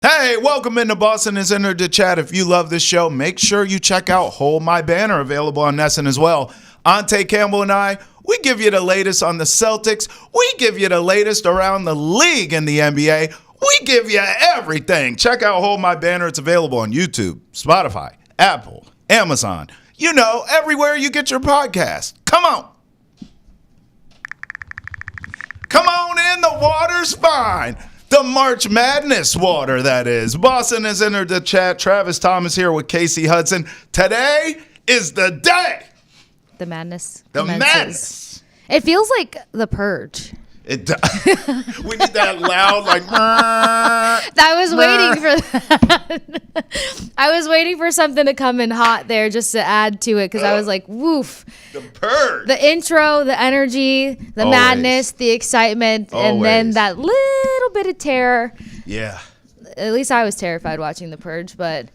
Hey, welcome into Boston has entered the chat. If you love this show, make sure you check out Hold My Banner, available on Nesson as well. Ante Campbell and I, we give you the latest on the Celtics. We give you the latest around the league in the NBA. We give you everything. Check out Hold My Banner. It's available on YouTube, Spotify, Apple, Amazon. You know, everywhere you get your podcast. Come on. Come on in, the water's fine. The March Madness water, that is. Boston has entered the chat. Travis Thomas here with Kasey Hudson. Today is the day. The madness. The madness. It feels like The Purge. It does. We need that loud, like. I was waiting for that. I was waiting for something to come in hot there just to add to it because I was like, woof. The Purge. The intro, the energy, the madness, the excitement, and then that little bit of terror. Yeah. At least I was terrified watching The Purge, but.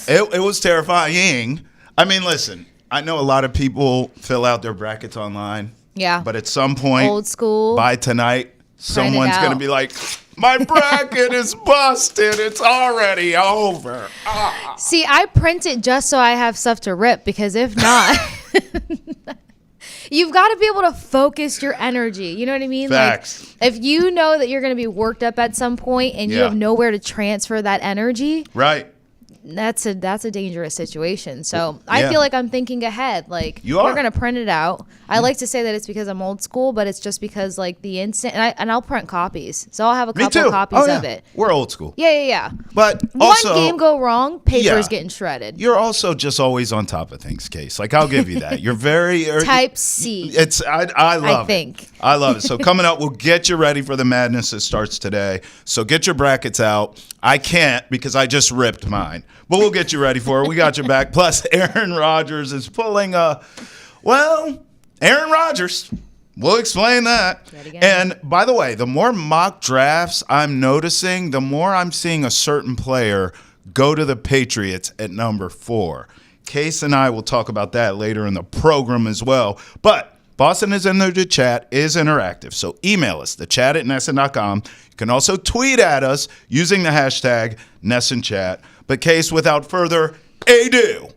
It was terrifying. I mean, listen, I know a lot of people fill out their brackets online. Yeah. But at some point, old school, by tonight, someone's going to be like, my bracket is busted. It's already over. Ah. See, I print it just so I have stuff to rip, because if not, you've got to be able to focus your energy. You know what I mean? Facts. Like, if you know that you're going to be worked up at some point and you have nowhere to transfer that energy. Right. That's a dangerous situation. So I feel like I'm thinking ahead. Like, we're going to print it out. I like to say that it's because I'm old school, but it's just because, like, the instant, and I'll print copies. So I'll have a couple copies of it. We're old school. Yeah. But also, one game go wrong, paper's getting shredded. You're also just always on top of things, Case. Like, I'll give you that. You're very Type C. I love it. I love it. So coming up, we'll get you ready for the madness that starts today. So get your brackets out. I can't because I just ripped mine. But we'll get you ready for it. We got your back. Plus, Aaron Rodgers is pulling Aaron Rodgers. We'll explain that. And by the way, the more mock drafts I'm noticing, the more I'm seeing a certain player go to the Patriots at number 4. Case and I will talk about that later in the program as well. But Boston is in the chat, is interactive. So email us, thechat@nesson.com. You can also tweet at us using the hashtag NessonChat. But Case, without further ado,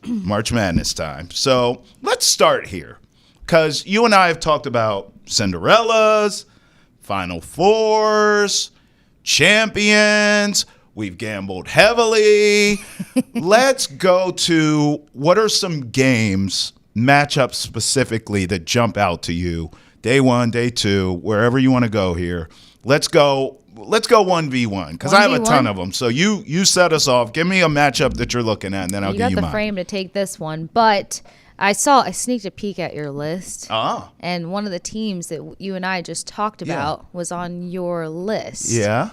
March Madness time. So let's start here, because you and I have talked about Cinderellas, Final Fours, champions. We've gambled heavily. Let's go to what are some games, matchups specifically, that jump out to you. Day 1, day 2, wherever you want to go here. Let's go 1v1, because I have a ton of them. So you set us off. Give me a matchup that you're looking at, and then I'll give you mine. You got the frame to take this one, but I sneaked a peek at your list. And one of the teams that you and I just talked about was on your list. Yeah.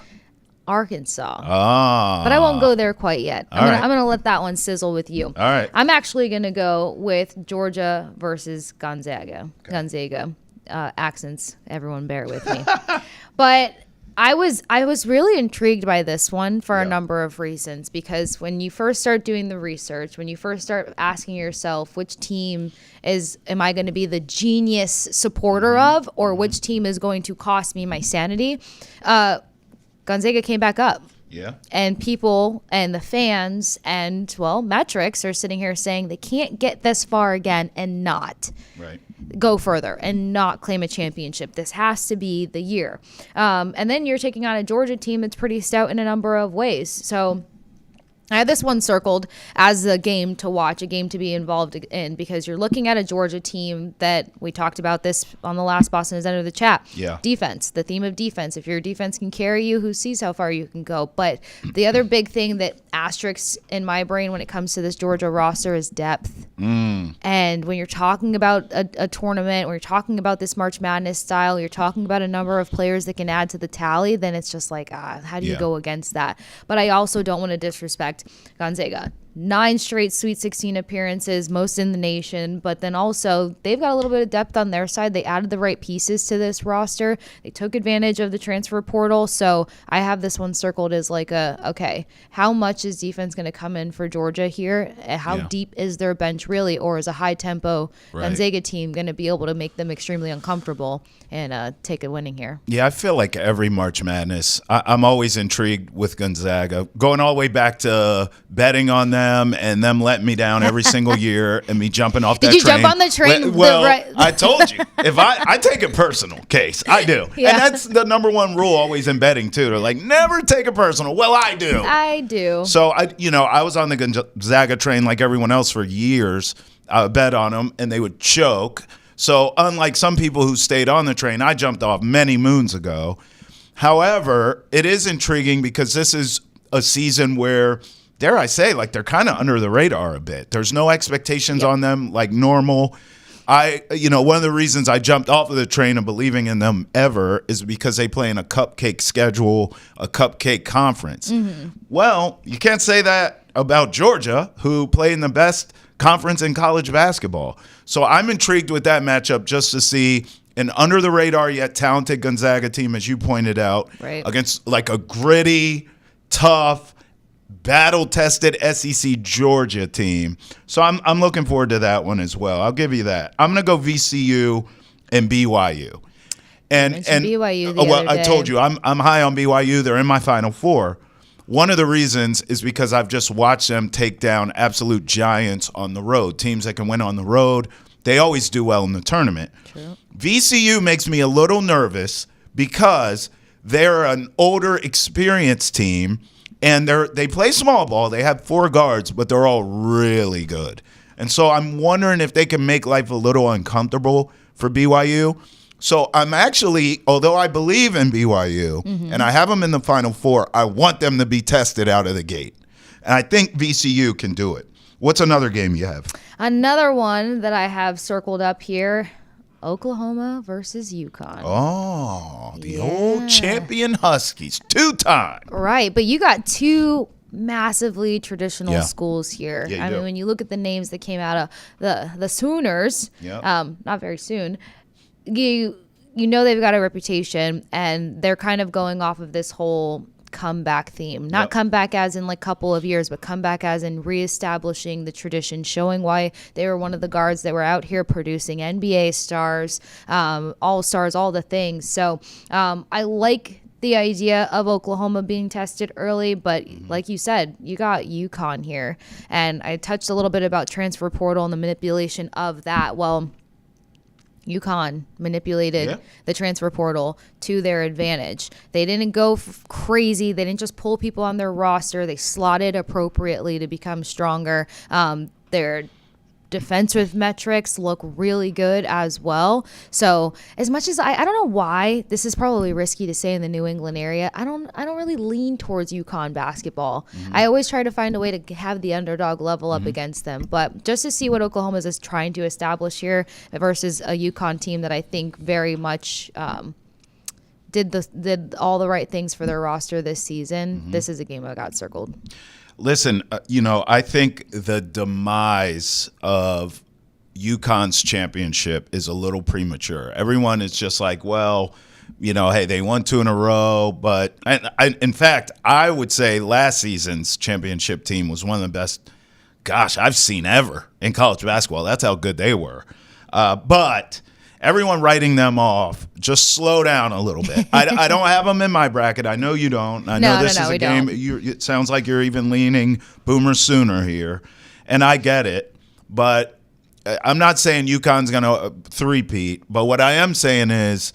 Arkansas. But I won't go there quite yet. I'm gonna let that one sizzle with you. All right. I'm actually gonna go with Georgia versus Gonzaga. Okay. Gonzaga. Accents. Everyone bear with me. But I was really intrigued by this one for a number of reasons, because when you first start doing the research, when you first start asking yourself which team am I going to be the genius supporter of, or which team is going to cost me my sanity, Gonzaga came back up. Yeah. And people and the fans and, metrics are sitting here saying they can't get this far again and not go further and not claim a championship. This has to be the year. And then you're taking on a Georgia team that's pretty stout in a number of ways. So I had this one circled as a game to watch, a game to be involved in, because you're looking at a Georgia team that we talked about this on the last Boston has entered the chat. Yeah. Defense, the theme of defense. If your defense can carry you, who sees how far you can go? But the other big thing that asterisks in my brain when it comes to this Georgia roster is depth. And when you're talking about a tournament, when you're talking about this March Madness style, you're talking about a number of players that can add to the tally, then it's just like, how do you go against that? But I also don't want to disrespect Gonzaga. 9 straight Sweet 16 appearances, most in the nation. But then also, they've got a little bit of depth on their side. They added the right pieces to this roster. They took advantage of the transfer portal. So I have this one circled as like okay, how much is defense going to come in for Georgia here? How deep is their bench really? Or is a high-tempo Gonzaga team going to be able to make them extremely uncomfortable and take a winning here? Yeah, I feel like every March Madness, I'm always intrigued with Gonzaga. Going all the way back to betting on them and them letting me down every single year and me jumping off that train. Did you jump on the train? Well, I told you. If I take it personal, Case. I do. Yeah. And that's the number one rule always in betting, too. They're like, never take it personal. Well, I do. I do. So, I was on the Gonzaga train like everyone else for years. I bet on them, and they would choke. So, unlike some people who stayed on the train, I jumped off many moons ago. However, it is intriguing because this is a season where, dare I say, like they're kind of under the radar a bit. There's no expectations on them like normal. One of the reasons I jumped off of the train of believing in them ever is because they play in a cupcake schedule, a cupcake conference. Mm-hmm. Well, you can't say that about Georgia, who play in the best conference in college basketball. So I'm intrigued with that matchup just to see an under-the-radar yet talented Gonzaga team, as you pointed out, against like a gritty, tough, battle-tested SEC Georgia team. So I'm looking forward to that one as well. I'll give you that. I'm going to go VCU and BYU. And BYU the other day. I told you, I'm high on BYU. They're in my Final Four. One of the reasons is because I've just watched them take down absolute giants on the road, teams that can win on the road. They always do well in the tournament. True. VCU makes me a little nervous because they're an older, experienced team, and they play small ball. They have 4 guards, but they're all really good. And so I'm wondering if they can make life a little uncomfortable for BYU. So I'm actually, although I believe in BYU, and I have them in the Final Four, I want them to be tested out of the gate. And I think VCU can do it. What's another game you have? Another one that I have circled up here, Oklahoma versus UConn. Oh, the old champion Huskies, 2-time. Right, but you got 2 massively traditional schools here. Yeah, I mean, when you look at the names that came out of the Sooners, not very soon, you know they've got a reputation, and they're kind of going off of this whole comeback theme. Not comeback as in like couple of years, but comeback as in reestablishing the tradition, showing why they were one of the guards that were out here producing NBA stars, all-stars, all the things. So I like the idea of Oklahoma being tested early, but like you said, you got UConn here. And I touched a little bit about transfer portal and the manipulation of that. Well, UConn manipulated the transfer portal to their advantage. They didn't go crazy. They didn't just pull people on their roster. They slotted appropriately to become stronger. Their defensive metrics look really good as well. So as much as I don't know why, this is probably risky to say in the New England area, I don't really lean towards UConn basketball. I always try to find a way to have the underdog level up against them. But just to see what Oklahoma is trying to establish here versus a UConn team that I think very much did all the right things for their roster this season, this is a game I got circled. Listen, I think the demise of UConn's championship is a little premature. Everyone is just like, well, hey, they won 2 in a row. But in fact, I would say last season's championship team was one of the best, I've seen ever in college basketball. That's how good they were. But everyone writing them off, just slow down a little bit. I don't have them in my bracket. I know you don't. I know this is a game. It sounds like you're even leaning Boomer Sooner here, and I get it. But I'm not saying UConn's going to three-peat. But what I am saying is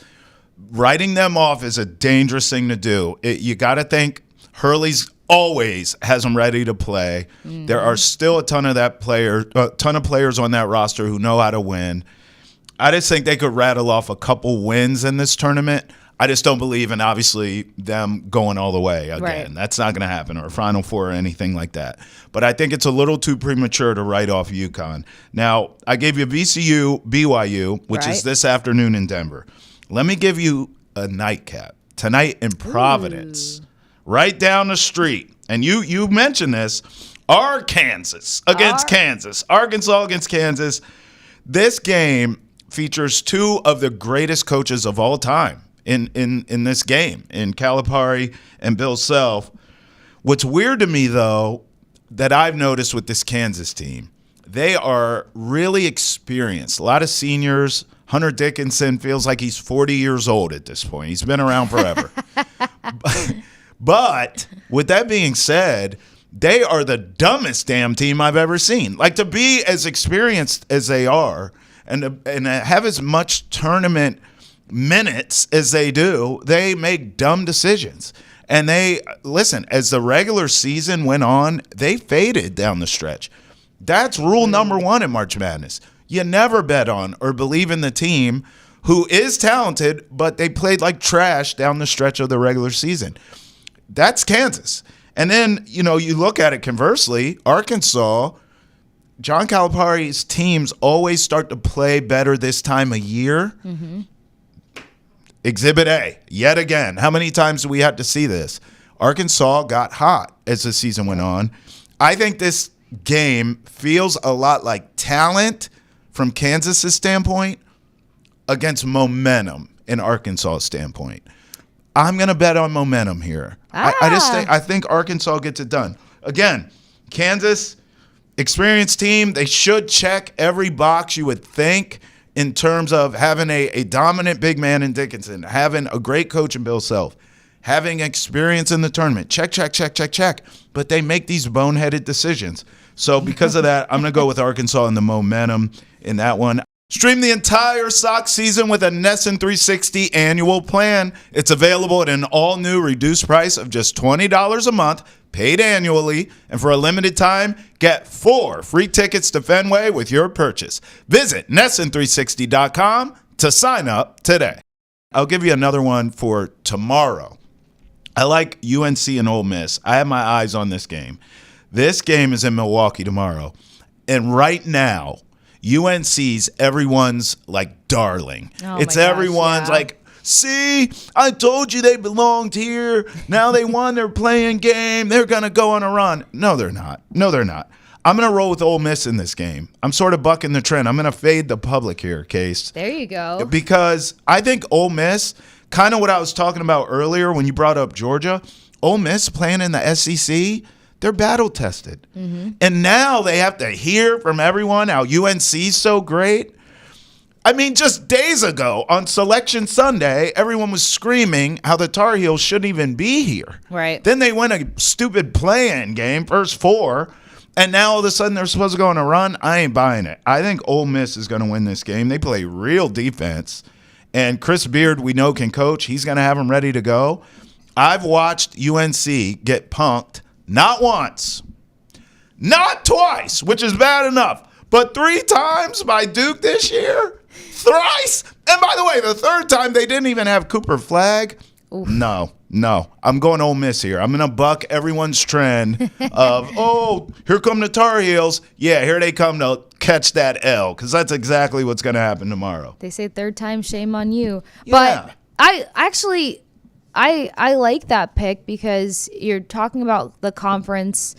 writing them off is a dangerous thing to do. You got to think Hurley's always has them ready to play. There are still a ton of players on that roster who know how to win. I just think they could rattle off a couple wins in this tournament. I just don't believe in, obviously, them going all the way again. Right. That's not going to happen, or a Final Four or anything like that. But I think it's a little too premature to write off UConn. Now, I gave you VCU, BYU, which is this afternoon in Denver. Let me give you a nightcap. Tonight in Providence, right down the street. And you mentioned this. Arkansas against Kansas. Arkansas against Kansas. This game features two of the greatest coaches of all time in this game, in Calipari and Bill Self. What's weird to me, though, that I've noticed with this Kansas team, they are really experienced. A lot of seniors. Hunter Dickinson feels like he's 40 years old at this point. He's been around forever. But with that being said, they are the dumbest damn team I've ever seen. Like, to be as experienced as they are and have as much tournament minutes as they do, they make dumb decisions. And as the regular season went on, they faded down the stretch. That's rule number one in March Madness. You never bet on or believe in the team who is talented, but they played like trash down the stretch of the regular season. That's Kansas. And then, you look at it conversely, Arkansas, John Calipari's teams always start to play better this time of year. Mm-hmm. Exhibit A, yet again. How many times do we have to see this? Arkansas got hot as the season went on. I think this game feels a lot like talent from Kansas' standpoint against momentum in Arkansas' standpoint. I'm going to bet on momentum here. I think Arkansas gets it done. Again, Kansas, experienced team. They should check every box you would think in terms of having a dominant big man in Dickinson, having a great coach in Bill Self, having experience in the tournament. Check. But they make these boneheaded decisions. So because of that, I'm going to go with Arkansas and the momentum in that one. Stream the entire Sox season with a NESN 360 annual plan. It's available at an all-new reduced price of just $20 a month, paid annually. And for a limited time, get 4 free tickets to Fenway with your purchase. Visit NESN360.com to sign up today. I'll give you another one for tomorrow. I like UNC and Ole Miss. I have my eyes on this game. This game is in Milwaukee tomorrow. And right now, UNC's everyone's like darling. Oh, it's everyone's like, see, I told you they belonged here. Now they won their playing game. They're going to go on a run. No, they're not. I'm going to roll with Ole Miss in this game. I'm sort of bucking the trend. I'm going to fade the public here, Case. There you go. Because I think Ole Miss, kind of what I was talking about earlier when you brought up Georgia, Ole Miss playing in the SEC, they're battle tested. Mm-hmm. And now they have to hear from everyone how UNC's so great. I mean, just days ago on Selection Sunday, everyone was screaming how the Tar Heels shouldn't even be here. Right. Then they win a stupid play-in game, first 4, and now all of a sudden they're supposed to go on a run. I ain't buying it. I think Ole Miss is going to win this game. They play real defense. And Chris Beard, we know, can coach. He's going to have them ready to go. I've watched UNC get punked not once, not twice, which is bad enough, but 3 times by Duke this year. Thrice. And by the way, the 3rd time they didn't even have Cooper Flagg. Oof. No. I'm going Ole Miss here. I'm going to buck everyone's trend of, here come the Tar Heels. Yeah, here they come to catch that L, because that's exactly what's going to happen tomorrow. They say 3rd time, shame on you. Yeah. But I like that pick because you're talking about the conference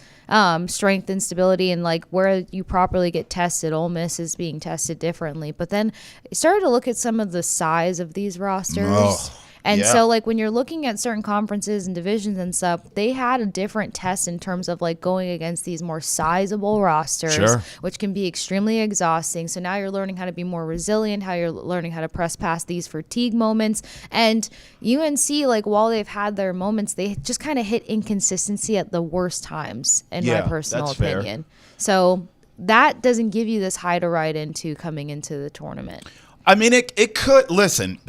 strength and stability and like where you properly get tested. Ole Miss is being tested differently. But then I started to look at some of the size of these rosters. And so, like, when you're looking at certain conferences and divisions and stuff, they had a different test in terms of, like, going against these more sizable rosters, which can be extremely exhausting. So now you're learning how to be more resilient, how you're learning how to press past these fatigue moments. And UNC, like, while they've had their moments, they just kind of hit inconsistency at the worst times, in my personal opinion. Fair. So that doesn't give you this high to ride into coming into the tournament. I mean, it could. Listen,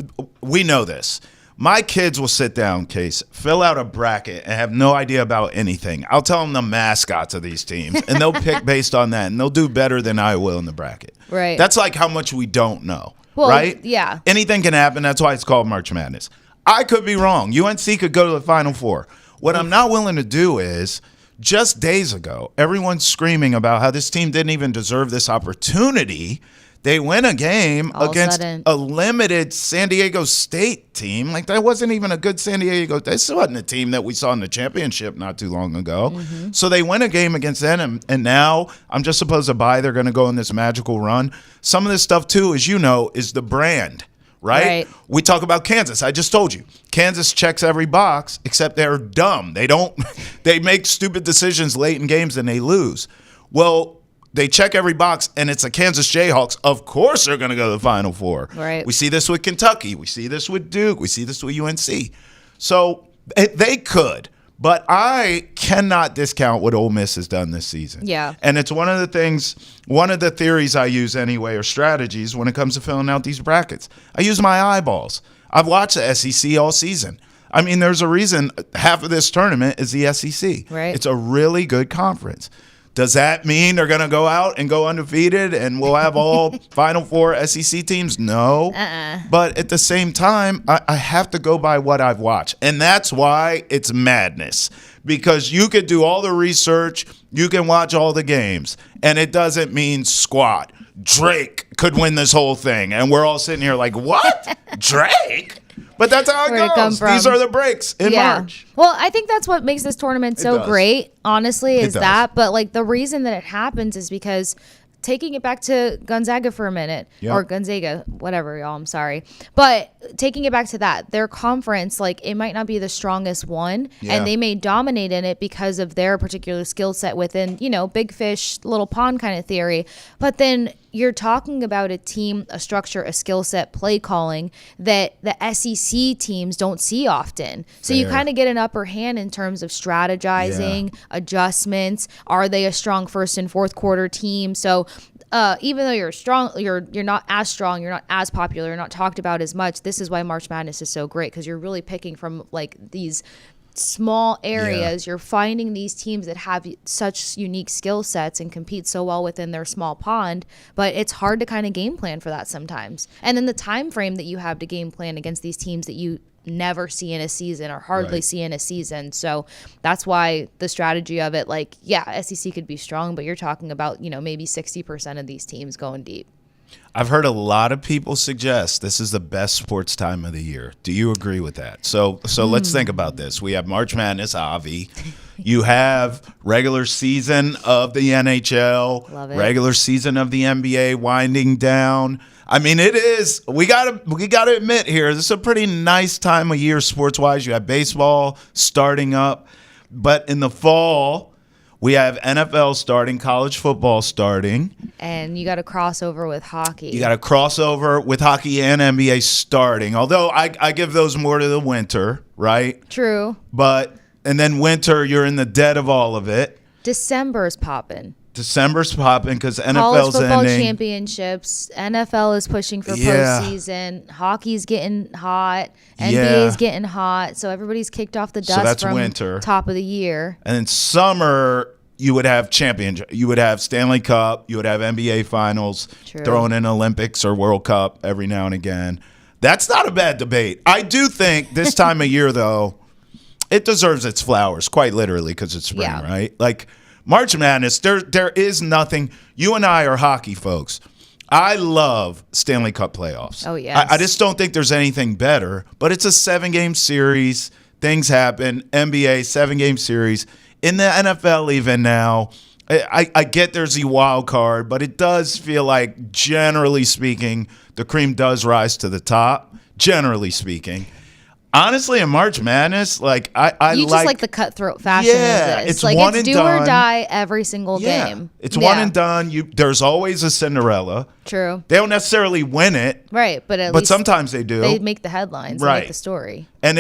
we know this. My kids will sit down, Case, fill out a bracket, and have no idea about anything. I'll tell them the mascots of these teams, and they'll pick based on that, and they'll do better than I will in the bracket. Right. That's like how much we don't know, right? Yeah. Anything can happen. That's why it's called March Madness. I could be wrong. UNC could go to the Final Four. What I'm not willing to do is, just days ago, everyone's screaming about how this team didn't even deserve this opportunity. they win a game All of a against sudden. a limited San Diego State team. Like, that wasn't even a good San Diego. This wasn't a team that we saw in the championship not too long ago. Mm-hmm. So they win a game against them, and now I'm just supposed to buy they're going to go on this magical run. Some of this stuff, too, as you know, is the brand. Right? We talk about Kansas. I just told you. Kansas checks every box, except they're dumb. They make stupid decisions late in games and they lose. Well, they check every box, and it's the Kansas Jayhawks. Of course they're going to go to the Final Four. Right. We see this with Kentucky. We see this with Duke. We see this with UNC. So they could. But I cannot discount what Ole Miss has done this season. Yeah. And it's one of the theories I use anyway, or strategies when it comes to filling out these brackets. I use my eyeballs. I've watched the SEC all season. I mean, there's a reason half of this tournament is the SEC. Right. It's a really good conference. Does that mean they're going to go out and go undefeated and we'll have all Final Four SEC teams? No. But at the same time, I have to go by what I've watched. And that's why it's madness. Because you could do all the research, you can watch all the games, and it doesn't mean squat. Drake could win this whole thing. And we're all sitting here like, what? Drake? But that's how it goes. These are the breaks in March. Well, I think that's what makes this tournament so great, honestly, is that. But, like, the reason that it happens is because taking it back to Gonzaga for a minute, or Gonzaga, whatever, y'all, I'm sorry. But taking it back to that, their conference, like, it might not be the strongest one, and they may dominate in it because of their particular skill set within, you know, big fish, little pond kind of theory. But then you're talking about a team, a structure, a skill set, play calling that the SEC teams don't see often. So you kind of get an upper hand in terms of strategizing, adjustments. Are they a strong first and fourth quarter team? So even though you're strong, you're not as strong, you're not as popular, you're not talked about as much. This is why March Madness is so great, because you're really picking from like these small areas. You're finding these teams that have such unique skill sets and compete so well within their small pond, but it's hard to kind of game plan for that sometimes. And then the time frame that you have to game plan against these teams that you never see in a season or hardly see in a season. So that's why the strategy of it, like, SEC could be strong, but you're talking about, you know, maybe 60% of these teams going deep. I've heard a lot of people suggest this is the best sports time of the year. Do you agree with that? So let's think about this. We have March Madness, Avi. You have regular season of the NHL, regular season of the NBA winding down. I mean, it is. We gotta admit here, this is a pretty nice time of year sports-wise. You have baseball starting up, but in the fall, we have NFL starting, college football starting. And you got to cross over with hockey. You got to cross over with hockey and NBA starting. Although I give those more to the winter, right? True. And then winter, you're in the dead of all of it. December's popping because NFL's college football ending. Championships. NFL is pushing for postseason. Hockey's getting hot. NBA's getting hot. So everybody's kicked off the dust that's from winter. Top of the year. And in summer, you would have championship. You would have Stanley Cup. You would have NBA Finals. True. Throwing in Olympics or World Cup every now and again. That's not a bad debate. I do think this time of year, though, it deserves its flowers, quite literally, because it's spring, right? Like, March Madness, there is nothing. You and I are hockey folks. I love Stanley Cup playoffs. Oh, yes. I just don't think there's anything better. But it's a 7-game series. Things happen. NBA, 7-game series. In the NFL even now, I get there's the wild card, but it does feel like, generally speaking, the cream does rise to the top, generally speaking. Honestly, in March Madness, like I you just like the cutthroat fashion of this. It's like one it's and do done. Or die every single game. It's one and done. There's always a Cinderella. True. They don't necessarily win it, right? But least sometimes they do. They make the headlines, right? Make the story. And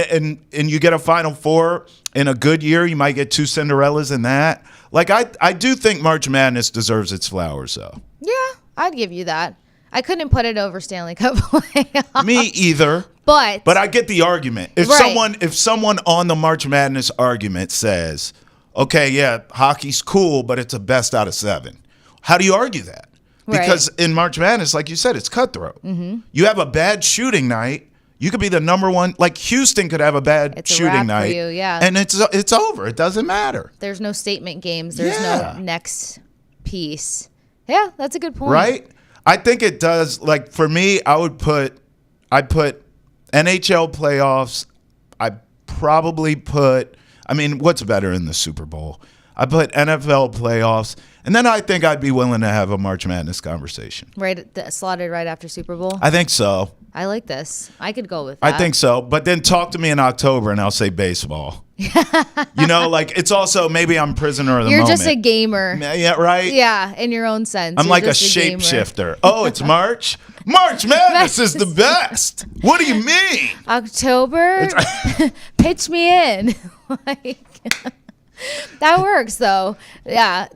you get a Final Four in a good year. You might get 2 Cinderellas in that. Like I do think March Madness deserves its flowers, though. Yeah, I'd give you that. I couldn't put it over Stanley Cup playoffs. Me either. But I get the argument. If someone on the March Madness argument says, okay, yeah, hockey's cool, but it's a best out of 7. How do you argue that? Because in March Madness, like you said, it's cutthroat. Mm-hmm. You have a bad shooting night. You could be the number one. Like Houston could have a bad shooting night. For you, and it's over. It doesn't matter. There's no statement games. There's no next piece. Yeah, that's a good point. Right? I think it does. Like for me, I'd put NHL playoffs. I probably put. I mean, what's better in the Super Bowl? I put NFL playoffs, and then I think I'd be willing to have a March Madness conversation. Slotted right after Super Bowl? I think so. I like this. I could go with that. I think so. But then talk to me in October, and I'll say baseball. Like it's also maybe I'm prisoner of the moment. You're just a gamer. Yeah, right? Yeah, in your own sense. I'm You're like a just gamer. shapeshifter. Oh, it's March? March Madness is the best. What do you mean? October? Pitch me in. That works, though. Yeah.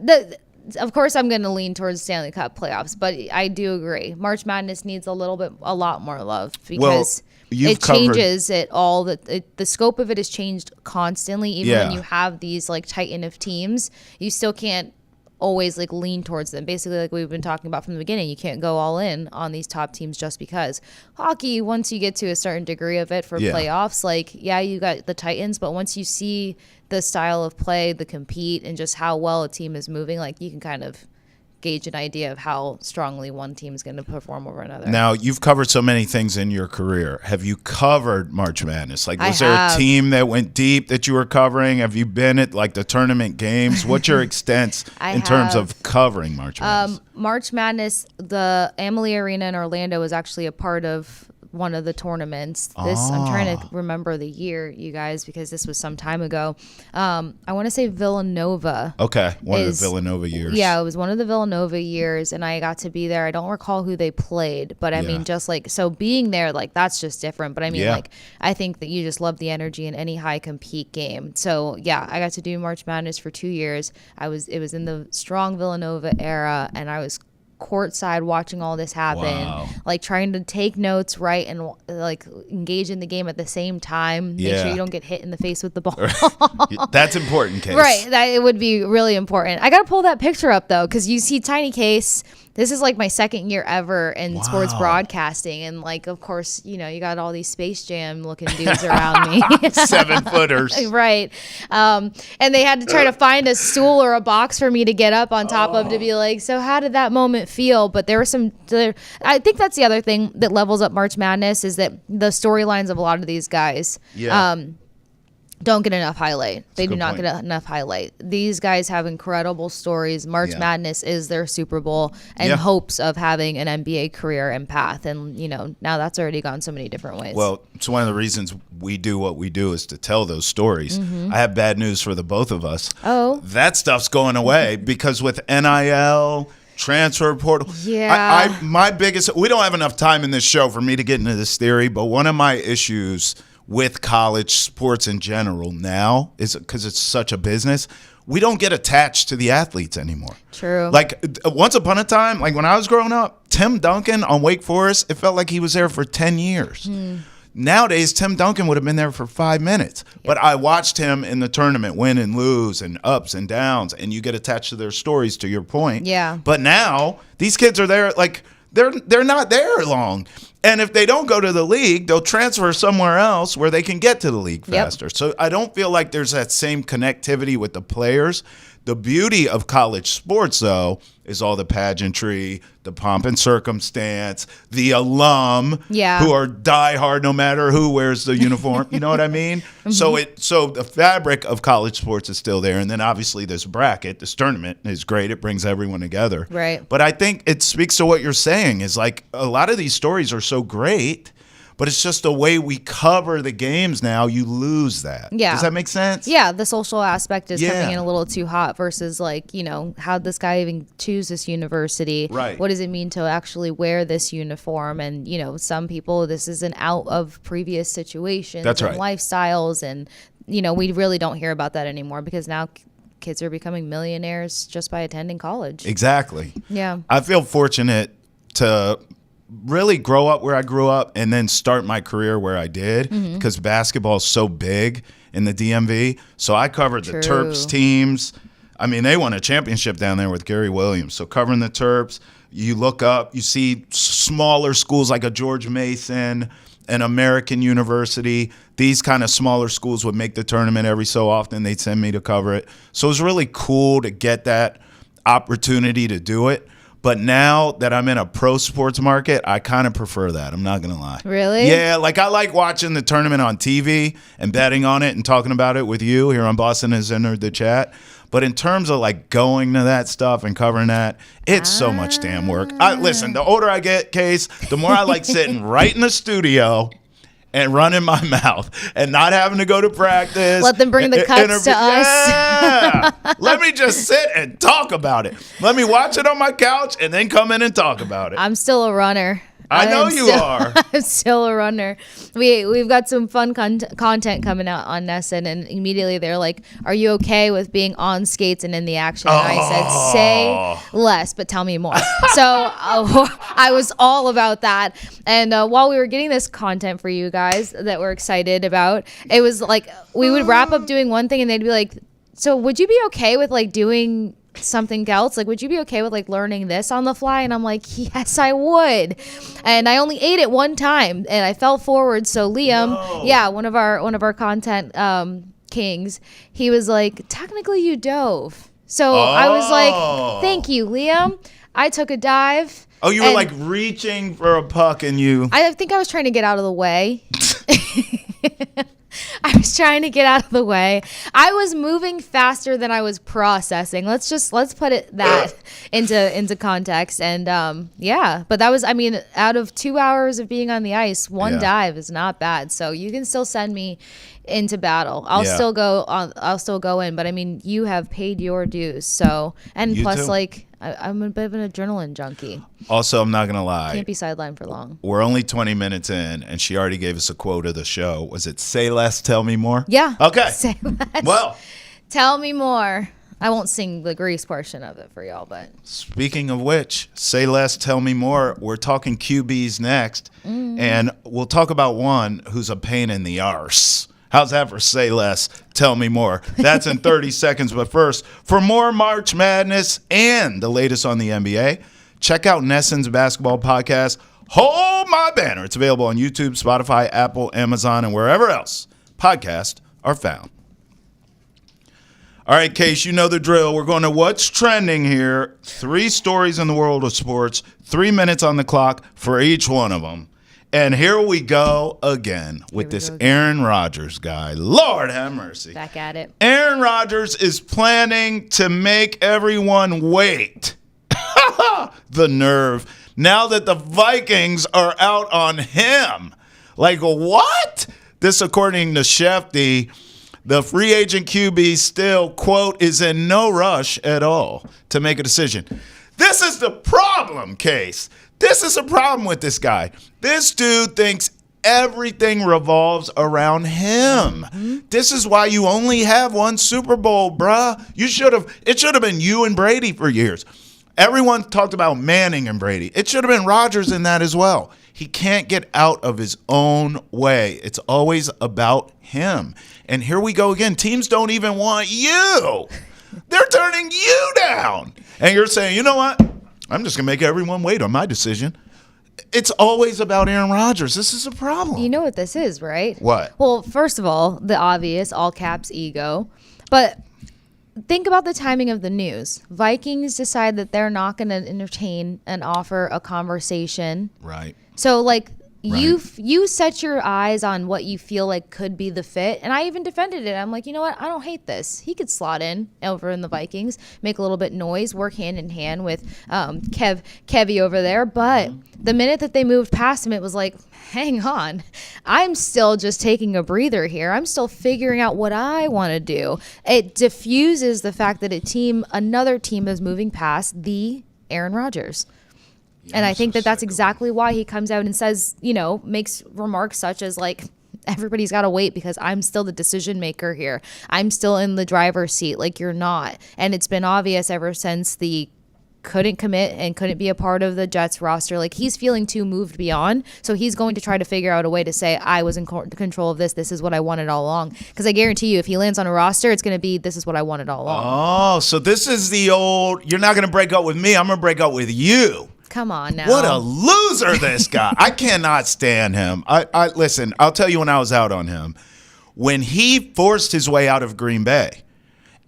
Of course, I'm going to lean towards Stanley Cup playoffs, but I do agree. March Madness needs a lot more love because it changes it all. The scope of it has changed constantly. Even when you have these like titan of teams, you still can't always like lean towards them. Basically, like we've been talking about from the beginning, you can't go all in on these top teams just because. Hockey, once you get to a certain degree of it for playoffs, like you got the Titans, but once you see the style of play, the compete, and just how well a team is moving, like you can kind of gauge an idea of how strongly one team is going to perform over another. Now, you've covered so many things in your career. Have you covered March Madness? Like, was there a team that went deep that you were covering? Have you been at like the tournament games? What's your extent in terms of covering March Madness? March Madness, the Amalie Arena in Orlando was actually a part of one of the tournaments. I'm trying to remember the year, you guys, because this was some time ago. I want to say Villanova. Okay, one of the Villanova years. Yeah, it was one of the Villanova years, and I got to be there. I don't recall who they played, but I mean, just like, so being there, like, that's just different. But I mean, like, I think that you just love the energy in any high compete game. So yeah, I got to do March Madness for 2 years. It was in the strong Villanova era, and I was courtside watching all this happen, like trying to take notes, right, and like engage in the game at the same time. Make sure you don't get hit in the face with the ball. That's important, Case. Right, that it would be really important. I gotta pull that picture up though, because you see Tiny Case. This is like my second year ever in sports broadcasting, and like, of course, you got all these Space Jam looking dudes around me, 7-footers, right? And they had to try to find a stool or a box for me to get up on top of to be like, so how did that moment feel? But there were I think that's the other thing that levels up March Madness is that the storylines of a lot of these guys. Don't get enough highlight. They do not get enough highlight. These guys have incredible stories. March Madness is their Super Bowl and hopes of having an NBA career and path. And, now that's already gone so many different ways. Well, it's one of the reasons we do what we do is to tell those stories. I have bad news for the both of us. Oh. That stuff's going away because with NIL, transfer portal. Yeah. My biggest, we don't have enough time in this show for me to get into this theory, but one of my issues with college sports in general now is because it's such a business, we don't get attached to the athletes anymore. True. Like once upon a time, like when I was growing up, Tim Duncan on Wake Forest, it felt like he was there for 10 years. Nowadays, Tim Duncan would have been there for 5 minutes. But I watched him in the tournament win and lose and ups and downs, and you get attached to their stories, to your point. Yeah. But now these kids are there, like they're not there long. And if they don't go to the league, they'll transfer somewhere else where they can get to the league faster. So I don't feel like there's that same connectivity with the players. The beauty of college sports, though, is all the pageantry, the pomp and circumstance, the alum who are diehard no matter who wears the uniform. You know what I mean? So the fabric of college sports is still there. And then obviously this bracket, this tournament is great. It brings everyone together. Right. But I think it speaks to what you're saying is like a lot of these stories are so great, but it's just the way we cover the games now, you lose that. Yeah. Does that make sense? Yeah, the social aspect is coming in a little too hot versus like, how'd this guy even choose this university? Right. What does it mean to actually wear this uniform? And, some people, this is an out of previous situations and lifestyles. And, we really don't hear about that anymore because now kids are becoming millionaires just by attending college. Exactly. Yeah. I feel fortunate to really grow up where I grew up and then start my career where I did because basketball is so big in the DMV. So I covered the Terps teams. I mean, they won a championship down there with Gary Williams. So covering the Terps, you look up, you see smaller schools like a George Mason, an American University. These kind of smaller schools would make the tournament every so often. They'd send me to cover it. So it was really cool to get that opportunity to do it. But now that I'm in a pro sports market, I kind of prefer that. I'm not going to lie. Really? Yeah, like I like watching the tournament on TV and betting on it and talking about it with you here on Boston Has Entered the Chat. But in terms of like going to that stuff and covering that, it's so much damn work. Listen, the older I get, Case, the more I like sitting right in the studio and running my mouth and not having to go to practice. Let them bring the cuts to us. Yeah. Let me just sit and talk about it. Let me watch it on my couch and then come in and talk about it. I'm still a runner. I know you are. I'm still a runner. We've got some fun content coming out on Nesson, and immediately they're like, "Are you okay with being on skates and in the action?" And I said, "Say less, but tell me more." So I was all about that. And while we were getting this content for you guys that we're excited about, it was like we would wrap up doing one thing, and they'd be like, "So would you be okay with like doing something else? Like, would you be okay with like learning this on the fly?" And I'm like, yes, I would. And I only ate it one time and I fell forward. So Liam, one of our content kings, he was like, technically you dove. So I was like, thank you, Liam. I took a dive. Oh, you were like reaching for a puck and you... I think I was trying to get out of the way. I was trying to get out of the way. I was moving faster than I was processing. Let's put it that into context. And but that was, I mean, out of 2 hours of being on the ice, one dive is not bad. So you can still send me into battle. I'll still go in, but I mean, you have paid your dues. So, and You plus too. like I'm a bit of an adrenaline junkie. Also, I'm not going to lie. Can't be sidelined for long. We're only 20 minutes in, and she already gave us a quote of the show. Was it "Say less, tell me more"? Yeah. Okay. Say less. Well, Tell me more. I won't sing the Grease portion of it for y'all, but speaking of which, say less, tell me more. We're talking QBs next, and we'll talk about one who's a pain in the arse. How's that for say less, tell me more? That's in 30 seconds. But first, for more March Madness and the latest on the NBA, check out Nesson's basketball podcast, Hold My Banner. It's available on YouTube, Spotify, Apple, Amazon, and wherever else podcasts are found. All right, Case, you know the drill. We're going to What's Trending here. 3 stories in the world of sports, 3 minutes on the clock for each one of them. And here we go again with this Aaron Rodgers guy. Lord have mercy. back at it. Aaron Rodgers is planning to make everyone wait. The nerve. Now that the Vikings are out on him. Like, what? This, according to Shefty, the free agent QB still, quote, is in no rush at all to make a decision. This is the problem, Case. This is a problem with this guy. This dude thinks everything revolves around him. Mm-hmm. This is why you only have one Super Bowl, bruh. It should have been you and Brady for years. Everyone talked about Manning and Brady. It should have been Rodgers in that as well. He can't get out of his own way. It's always about him. And here we go again. Teams don't even want you. They're turning you down. And you're saying, you know what? I'm just going to make everyone wait on my decision. It's always about Aaron Rodgers. This is a problem. You know what this is, right? What? Well, first of all, the obvious, all caps ego. But think about the timing of the news. Vikings decide that they're not going to entertain and offer a conversation. Right. So, like, you set your eyes on what you feel like could be the fit. And I even defended it. I'm like, you know what? I don't hate this. He could slot in over in the Vikings, make a little bit noise, work hand in hand with Kevy over there. But the minute that they moved past him, it was like, hang on. I'm still just taking a breather here. I'm still figuring out what I want to do. It diffuses the fact that another team is moving past the Aaron Rodgers. And I think that's exactly why he comes out and says, makes remarks such as like, everybody's got to wait because I'm still the decision maker here. I'm still in the driver's seat like you're not. And it's been obvious ever since the couldn't commit and couldn't be a part of the Jets roster. Like, he's feeling too moved beyond. So he's going to try to figure out a way to say, I was in control of this. This is what I wanted all along. Because I guarantee you, if he lands on a roster, it's going to be, this is what I wanted all along. Oh, so this is the old, you're not going to break up with me. I'm going to break up with you. Come on now. What a loser, this guy. I cannot stand him. I listen, I'll tell you when I was out on him. When he forced his way out of Green Bay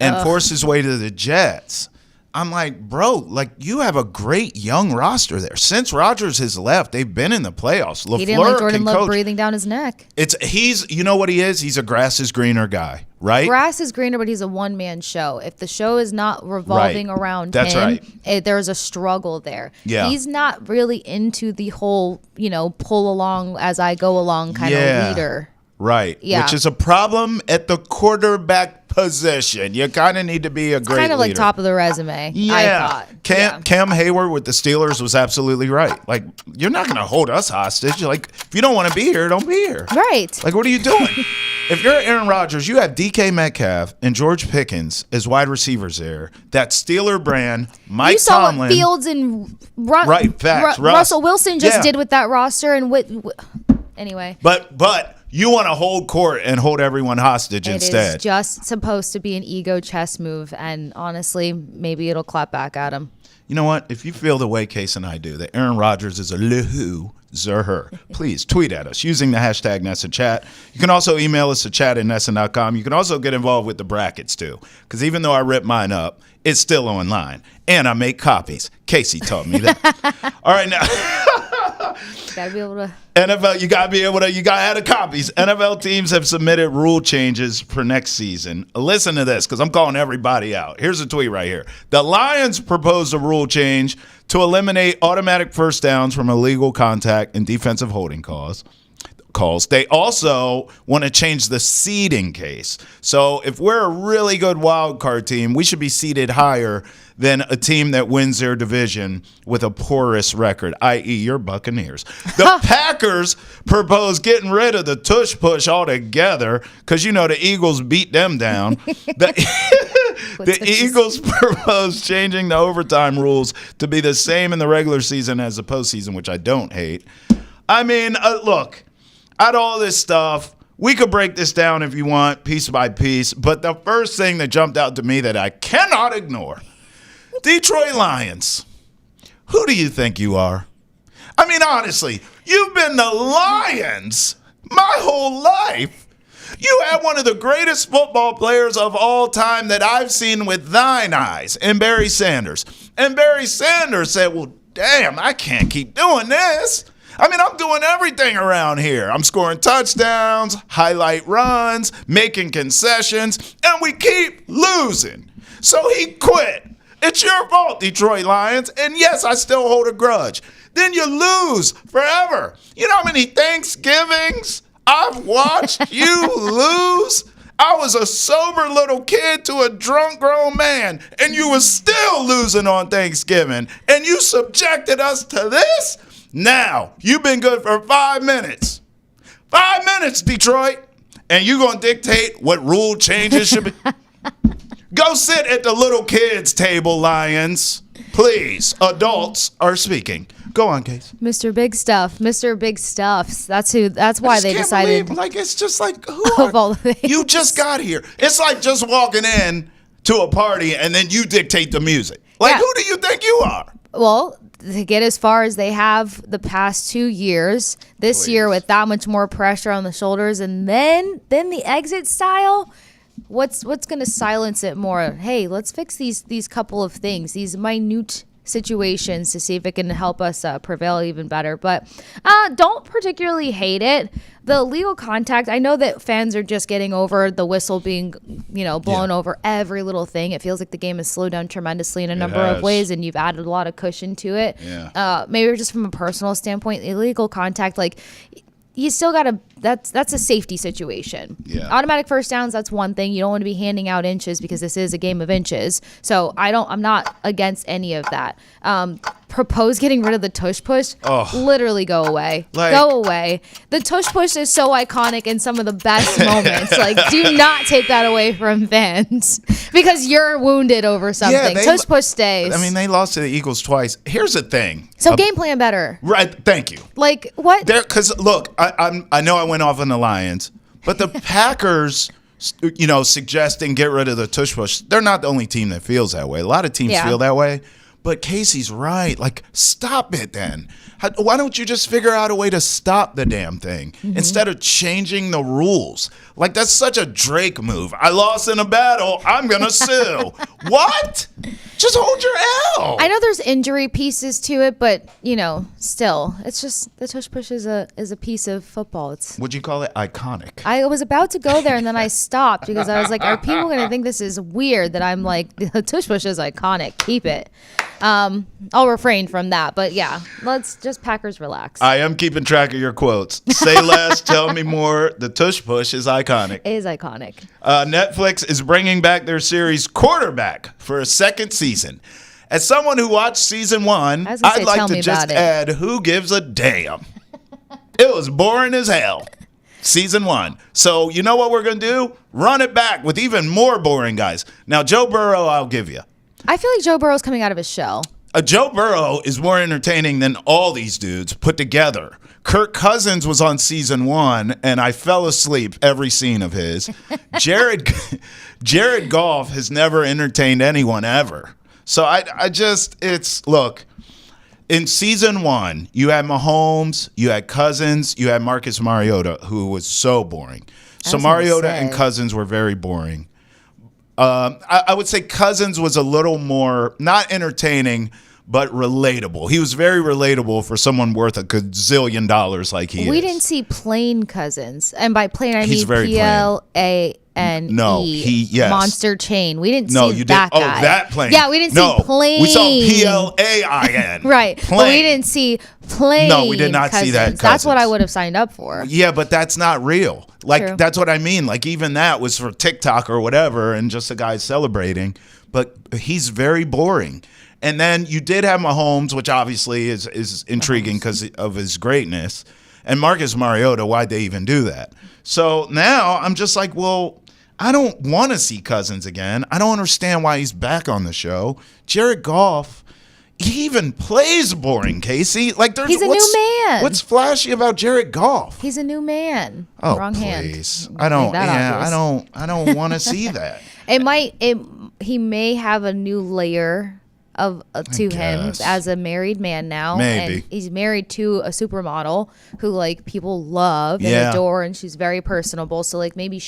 and forced his way to the Jets, I'm like, bro, like you have a great young roster there. Since Rodgers has left, they've been in the playoffs. LaFleur He didn't like Jordan can Love coach. breathing down his neck. You know what he is? He's a grass is greener guy, right? Grass is greener, but he's a one-man show. If the show is not revolving around That's him, right. There's a struggle there. Yeah. He's not really into the whole, pull along as I go along kind of leader. Right. Yeah. Which is a problem at the quarterback position. You kind of need to be a great Kind of leader. like top of the resume, Yeah. I thought. Cam Hayward with the Steelers was absolutely right. Like, you're not going to hold us hostage. Like, if you don't want to be here, don't be here. Right. Like, what are you doing? If you're Aaron Rodgers, you have DK Metcalf and George Pickens as wide receivers there. That Steeler brand, Mike You saw Tomlin. what Fields and Facts, Russ. Russell Wilson just Yeah. did with that roster. And anyway. But you want to hold court and hold everyone hostage instead. It is just supposed to be an ego chess move, and honestly, maybe it'll clap back at him. You know what? If you feel the way Case and I do, that Aaron Rodgers is a loser, please tweet at us using the hashtag NESSAChat. You can also email us at chat@nessa.com. You can also get involved with the brackets, too, because even though I rip mine up, it's still online, and I make copies. Casey taught me that. All right, now. Gotta be able to. NFL, you gotta have the copies. NFL teams have submitted rule changes for next season. Listen to this, because I'm calling everybody out. Here's a tweet right here. The Lions proposed a rule change to eliminate automatic first downs from illegal contact and defensive holding calls. They also want to change the seeding case. So if we're a really good wild card team, we should be seeded higher than a team that wins their division with a porous record, i.e. your Buccaneers. The Packers propose getting rid of the tush push altogether because, the Eagles beat them down. The Eagles propose changing the overtime rules to be the same in the regular season as the postseason, which I don't hate. I mean, look. Out of all this stuff, we could break this down if you want, piece by piece. But the first thing that jumped out to me that I cannot ignore, Detroit Lions. Who do you think you are? I mean, honestly, you've been the Lions my whole life. You had one of the greatest football players of all time that I've seen with thine eyes, and Barry Sanders. And Barry Sanders said, well, damn, I can't keep doing this. I mean, I'm doing everything around here. I'm scoring touchdowns, highlight runs, making concessions, and we keep losing. So he quit. It's your fault, Detroit Lions. And yes, I still hold a grudge. Then you lose forever. You know how many Thanksgivings I've watched you lose? I was a sober little kid to a drunk grown man, and you were still losing on Thanksgiving, and you subjected us to this? Now, you've been good for 5 minutes. 5 minutes, Detroit. And you're going to dictate what rule changes should be. Go sit at the little kids' table, Lions. Please, adults are speaking. Go on, Case. Mr. Big Stuff. Mr. Big Stuffs. That's why they decided. It's just like, of all the things. You just got here. It's like just walking in to a party and then you dictate the music. Like, who do you think you are? Well, to get as far as they have the past 2 years, this year with that much more pressure on the shoulders, and then the exit style, what's going to silence it more? Hey, let's fix these couple of things, these minute situations, to see if it can help us prevail even better. But don't particularly hate it. The legal contact, I know that fans are just getting over the whistle being, blown over every little thing. It feels like the game has slowed down tremendously in a number of ways, and you've added a lot of cushion to it. Yeah. Maybe just from a personal standpoint, illegal contact, like, you still gotta. That's a safety situation. Yeah. Automatic first downs. That's one thing. You don't want to be handing out inches because this is a game of inches. So I'm not against any of that. Propose getting rid of the tush push. Literally go away. Go away. The tush push is so iconic in some of the best moments. Like, do not take that away from fans because you're wounded over something. Tush push stays. I mean, they lost to the Eagles twice. Here's the thing. So game plan better. Right. Thank you. Like, what? Because look, I know I went off on the Lions, but the Packers, suggesting get rid of the tush push. They're not the only team that feels that way. A lot of teams feel that way. But Casey's right. Like, stop it then. Why don't you just figure out a way to stop the damn thing instead of changing the rules? Like, that's such a Drake move. I lost in a battle. I'm going to sue. What? Just hold your L. I know there's injury pieces to it, but still, it's just the tush push is a piece of football. Would you call it iconic? I was about to go there and then I stopped because I was like, are people going to think this is weird that I'm like, the tush push is iconic. Keep it. I'll refrain from that, but yeah, let's just Packers relax. I am keeping track of your quotes. Say less, tell me more. The tush push is iconic. It is iconic. Netflix is bringing back their series Quarterback for a second season. As someone who watched season 1, I'd like to just add, who gives a damn? It was boring as hell. Season 1. So you know what we're going to do? Run it back with even more boring guys. Now, Joe Burrow, I'll give you. I feel like Joe Burrow's coming out of his shell. Joe Burrow is more entertaining than all these dudes put together. Kirk Cousins was on season 1, and I fell asleep every scene of his. Jared Goff has never entertained anyone ever. So look, in season 1, you had Mahomes, you had Cousins, you had Marcus Mariota, who was so boring. So Mariota and Cousins were very boring. I would say Cousins was a little more, not entertaining, but relatable. He was very relatable for someone worth a gazillion dollars like he is. We didn't see plain Cousins. And by plain, I He's mean very Plane. No, yes. Monster Chain. We didn't no, see you that did. guy. Oh, that plane. Yeah, we didn't see plain. We saw Plain. Right. Plane. But we didn't see plain. No, we did not Cousins. see that. That's what I would have signed up for. Yeah, but that's not real. Like, True. That's what I mean. Like, even that was for TikTok or whatever and just a guy celebrating. But he's very boring. And then you did have Mahomes, which obviously is intriguing because of his greatness. And Marcus Mariota, why'd they even do that? So now I'm just like, well, I don't want to see Cousins again. I don't understand why he's back on the show. Jared Goff, he even plays boring, Casey. Like, he's a new man. What's flashy about Jared Goff? He's a new man. Oh, Wrong please. hand. I don't want to see that. He may have a new layer to him as a married man now. Maybe. And he's married to a supermodel who like people love and adore, and she's very personable. So like maybe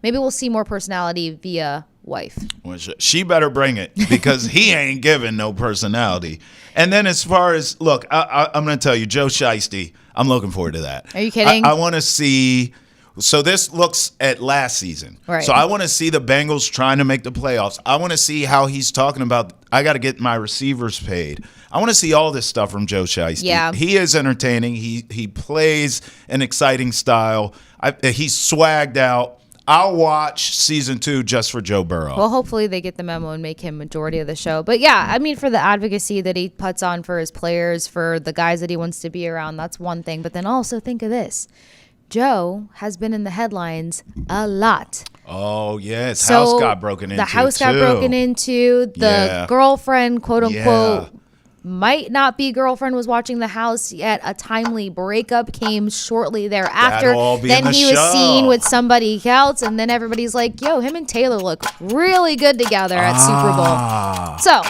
we'll see more personality via wife. Well, she better bring it because he ain't giving no personality. And then as far as, look, I'm going to tell you, Joe Shiesty, I'm looking forward to that. Are you kidding? I want to see. So this looks at last season. Right. So I want to see the Bengals trying to make the playoffs. I want to see how he's talking about, I got to get my receivers paid. I want to see all this stuff from Joe Shiesty. Yeah. He is entertaining. He plays an exciting style. He's swagged out. I'll watch season 2 just for Joe Burrow. Well, hopefully they get the memo and make him majority of the show. But yeah, I mean, for the advocacy that he puts on for his players, for the guys that he wants to be around, that's one thing. But then also think of this. Joe has been in the headlines a lot. Oh, yeah. His house got broken into. The house got broken into. The girlfriend, quote unquote, might not be girlfriend, was watching the house, yet a timely breakup came shortly thereafter. Then he was seen with somebody else, and then everybody's like, yo, him and Taylor look really good together at Super Bowl. So,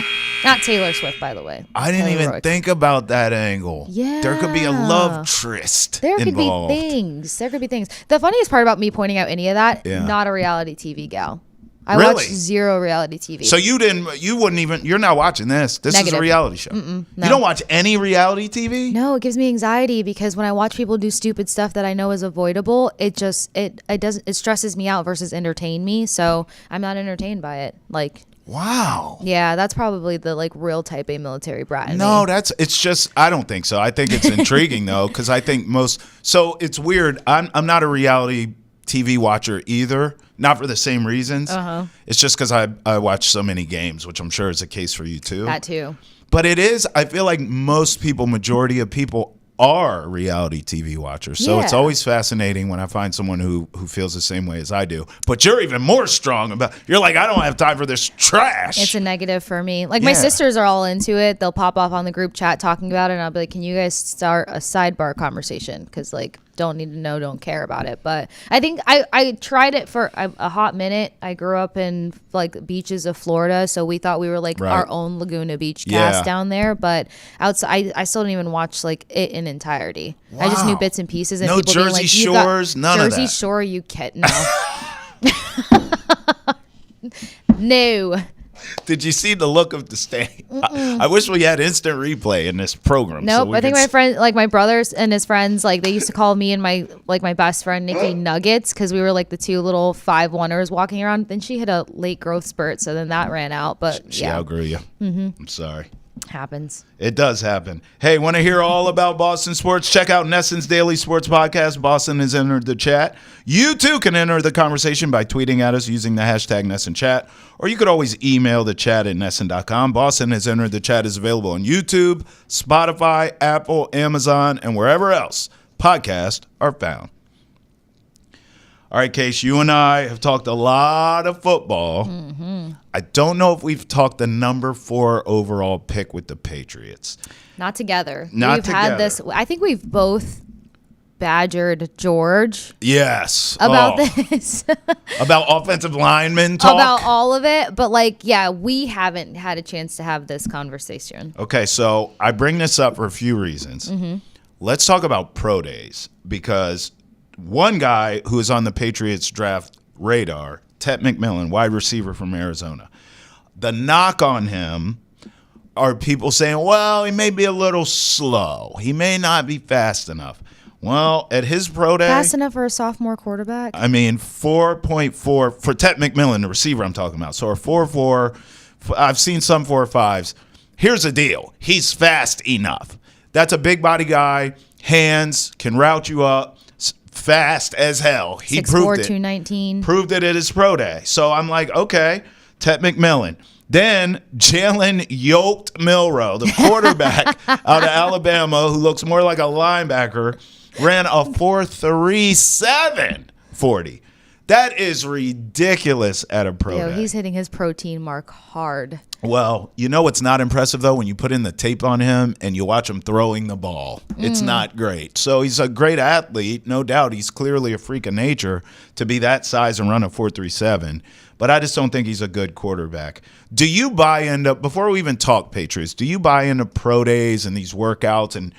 not Taylor Swift, by the way. I didn't even think about that angle. Yeah. There could be a love tryst involved. There could be things. The funniest part about me pointing out any of that, not a reality TV gal. I Really? watch zero reality TV. So you're not watching this. This is a reality show. No. You don't watch any reality TV? No, it gives me anxiety because when I watch people do stupid stuff that I know is avoidable, it stresses me out versus entertain me. So I'm not entertained by it. Like, wow. Yeah, that's probably the like real type A military brat in No, me. it's just, I don't think so. I think it's intriguing though, because I think so it's weird. I'm not a reality TV watcher either. Not for the same reasons. It's just because I watch so many games, which I'm sure is the case for you too. That too. But it is, I feel like majority of people are reality TV watchers. So it's always fascinating when I find someone who feels the same way as I do. But you're even more strong you're like, I don't have time for this trash. It's a negative for me. Like my sisters are all into it. They'll pop off on the group chat talking about it, and I'll be like, can you guys start a sidebar conversation? Because like, don't need to know, don't care about it. But I think I tried it for a hot minute. I grew up in like beaches of Florida, so we thought we were like our own Laguna Beach cast down there. But outside, I still didn't even watch like it in entirety. Wow. I just knew bits and pieces. And no people Jersey being like, Shores, none of that. Jersey Shore, you can't. No. No. Did you see the look of disdain? I wish we had instant replay in this program. Nope. So I think my friend, like my brothers and his friends, like they used to call me and my best friend Nikki Nuggets because we were like the two little 5'1"ers walking around. Then she hit a late growth spurt, so then that ran out. But she outgrew you. I'm sorry. Happens. It does happen. Hey, want to hear all about Boston sports? Check out Nesson's Daily Sports Podcast. Boston has entered the chat. You too can enter the conversation by tweeting at us using the hashtag NessonChat, or you could always email the chat at Nesson.com. Boston has entered the chat is available on YouTube, Spotify, Apple, Amazon, and wherever else podcasts are found. All right, Case, you and I have talked a lot of football. I don't know if we've talked the number 4 overall pick with the Patriots. Not together. Not we've together. had this. I think we've both badgered George. Yes. About this. About offensive linemen talk? About all of it. But we haven't had a chance to have this conversation. Okay, so I bring this up for a few reasons. Let's talk about pro days, because one guy who is on the Patriots draft radar, Ted McMillan, wide receiver from Arizona. The knock on him are people saying, well, he may be a little slow. He may not be fast enough. Well, at his pro day. Fast enough for a sophomore quarterback? I mean, 4.4 for Ted McMillan, the receiver I'm talking about. So a 4.4, I've seen some 4.5s. Here's the deal. He's fast enough. That's a big body guy, hands, can route you up. Fast as hell. He 6'4", proved it. 219. Proved it at his pro day. So I'm like, okay, Ted McMillan. Then Jalen Yoked Milroe, the quarterback out of Alabama, who looks more like a linebacker, ran a 4.37 40. That is ridiculous at a pro day. He's hitting his protein mark hard. Well, you know what's not impressive, though? When you put in the tape on him and you watch him throwing the ball. It's not great. So he's a great athlete. No doubt he's clearly a freak of nature to be that size and run a 4.37. But I just don't think he's a good quarterback. Do you buy into, before we even talk Patriots, do you buy into pro days and these workouts and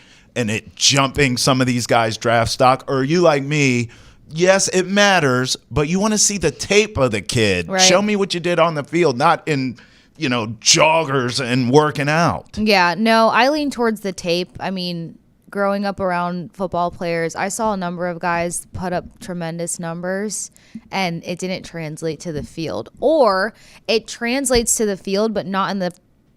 it jumping some of these guys' draft stock? Or are you like me? Yes, it matters, but you want to see the tape of the kid. Right. Show me what you did on the field, not in joggers and working out. Yeah, no, I lean towards the tape. I mean, growing up around football players, I saw a number of guys put up tremendous numbers and it didn't translate to the field. Or it translates to the field, but not in the